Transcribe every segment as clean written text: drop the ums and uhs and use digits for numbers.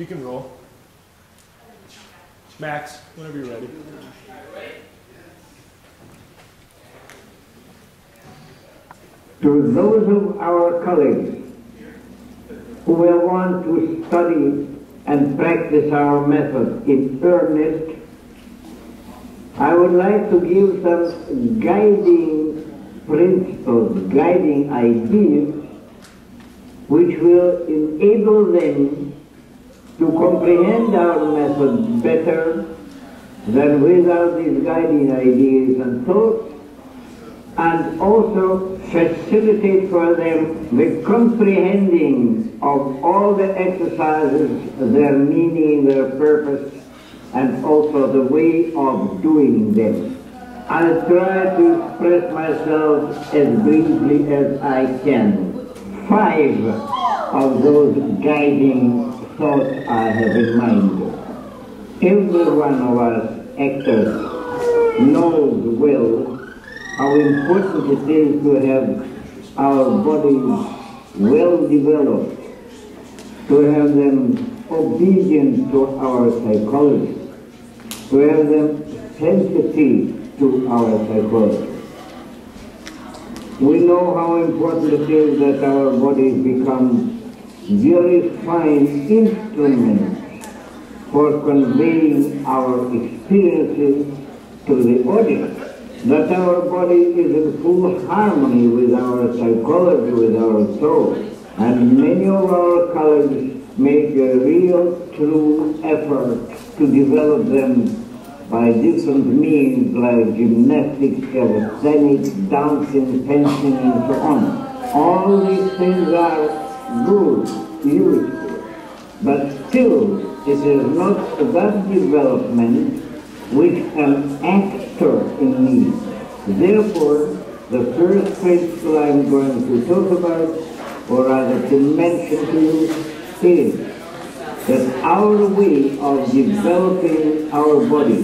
You can roll. Max, whenever you're ready. To those of our colleagues who will want to study and practice our method in earnest, I would like to give some guiding principles, guiding ideas, which will enable them to comprehend our method better than without these guiding ideas and thoughts, and also facilitate for them the comprehending of all the exercises, their meaning, their purpose, and also the way of doing them. I'll try to express myself as briefly as I can. 5 of those guiding thoughts I have in mind. Every one of us actors knows well how important it is to have our bodies well developed, to have them obedient to our psychology, to have them sensitive to our psychology. We know how important it is that our bodies become very fine instruments for conveying our experiences to the audience, that our body is in full harmony with our psychology, with our soul. And many of our colleagues make a real, true effort to develop them by different means like gymnastics, calisthenics, dancing, fencing, and so on. All these things are good, useful, but still it is not that development which an actor needs. Therefore, the first principle I'm going to talk about, or rather to mention to you, is that our way of developing our body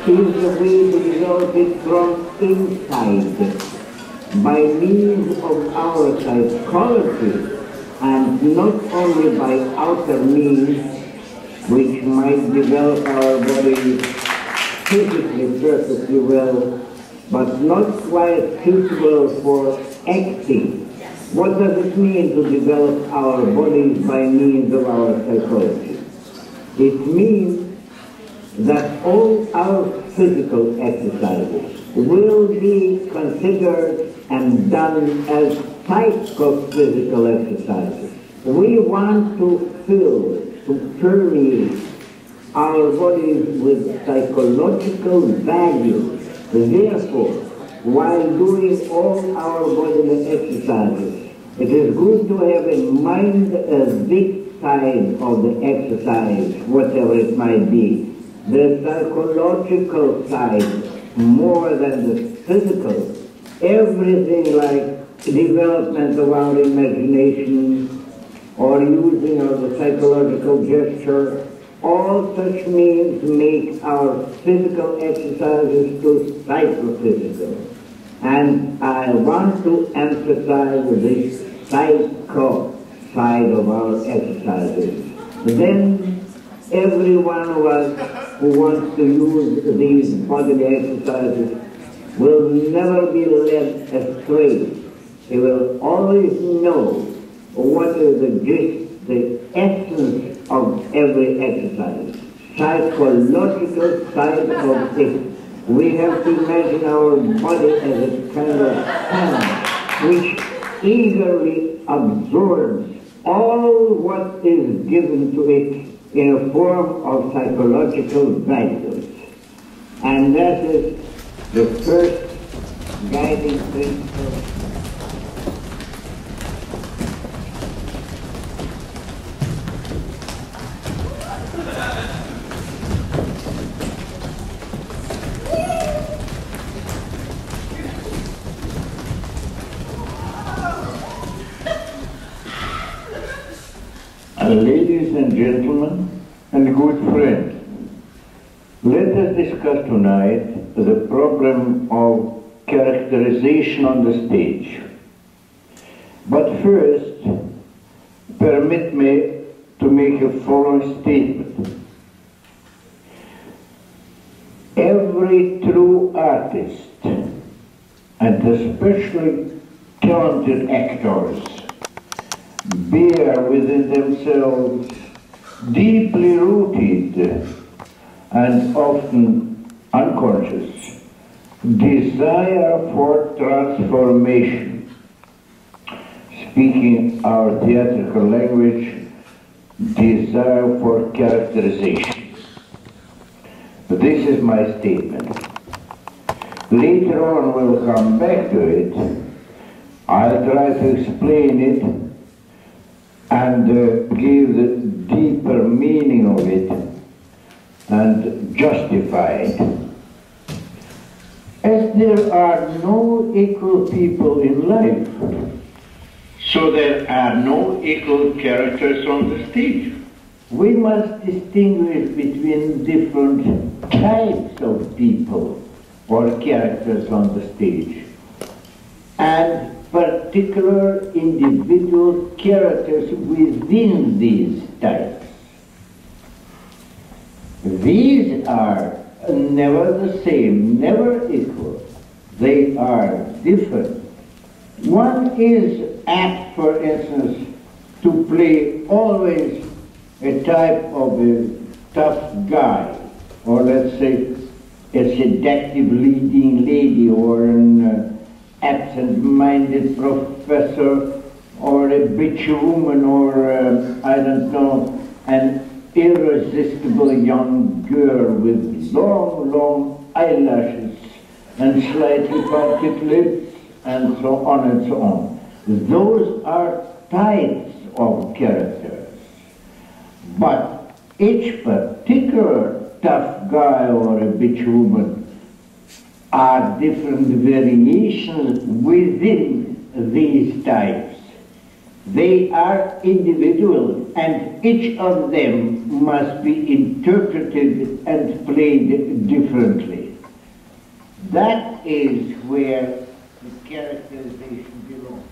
is the way to develop it from inside, by means of our psychology, and not only by outer means which might develop our body physically perfectly well, but not quite suitable for acting. What does it mean to develop our bodies by means of our psychology? It means that all our physical exercises will be considered and done as psychophysical exercises. We want to fill, to permeate our bodies with psychological values. Therefore, while doing all our bodily exercises, it is good to have in mind this side of the exercise, whatever it might be, the psychological side more than the physical. Everything like development of our imagination or using of the psychological gesture, all such means make our physical exercises to psychophysical. And I want to emphasize this psycho side of our exercises. Then every one of us who wants to use these bodily exercises will never be led astray. He will always know what is the gist, the essence of every exercise. Psychological side of it. We have to imagine our body as a kind of fan which eagerly absorbs all what is given to it in a form of psychological values. And that is the first guiding principle. Ladies and gentlemen, and good friends, let us discuss tonight the problem of characterization on the stage. But first, permit me to make a following statement. Every true artist, and especially talented actors, bear within themselves deeply rooted and often unconscious desire for transformation. Speaking our theatrical language, desire for characterization. This is my statement. Later on we'll come back to it. I'll try to explain it and give the deeper meaning of it and justify it. As there are no equal people in life, so there are no equal characters on the stage. We must distinguish between different types of people or characters on the stage and particular individual characters within these types. These are never the same, never equal. They are different. One is apt, for instance, to play always a type of a tough guy, or let's say a seductive leading lady, or an absent-minded professor, or a bitch woman, or I don't know, an irresistible young girl with long, long eyelashes and slightly parted lips, and so on and so on. Those are types of characters. But each particular tough guy or a bitch woman are different variations within these types. They are individual, and each of them must be interpreted and played differently. That is where the characterization belongs.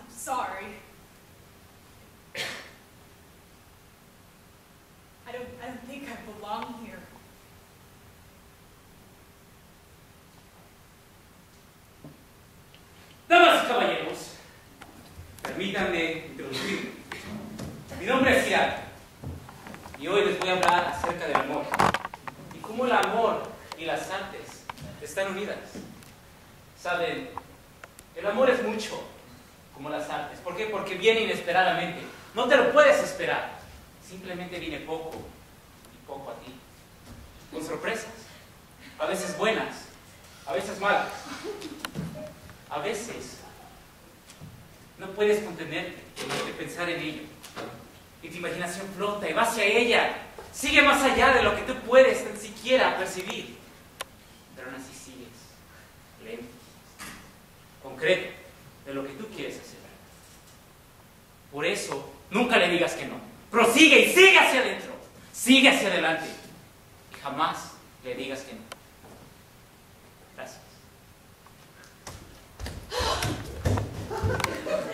Sorry. I don't think I belong here. Damas y caballeros, permítanme introducirme. Mi nombre es Irak y hoy les voy a hablar acerca del amor y cómo el amor y las artes están unidas. Saben, el amor es mucho como las artes. ¿Por qué? Porque viene inesperadamente. No te lo puedes esperar. Simplemente viene poco y poco a ti. Con sorpresas. A veces buenas, a veces malas. A veces no puedes contenerte de pensar en ello. Y tu imaginación flota y va hacia ella. Sigue más allá de lo que tú puedes tan siquiera percibir. Pero aún así sigues lento, concreto, de lo que tú quieres hacer. Por eso, nunca le digas que no. Prosigue y sigue hacia adentro. Sigue hacia adelante. Y jamás le digas que no. Gracias.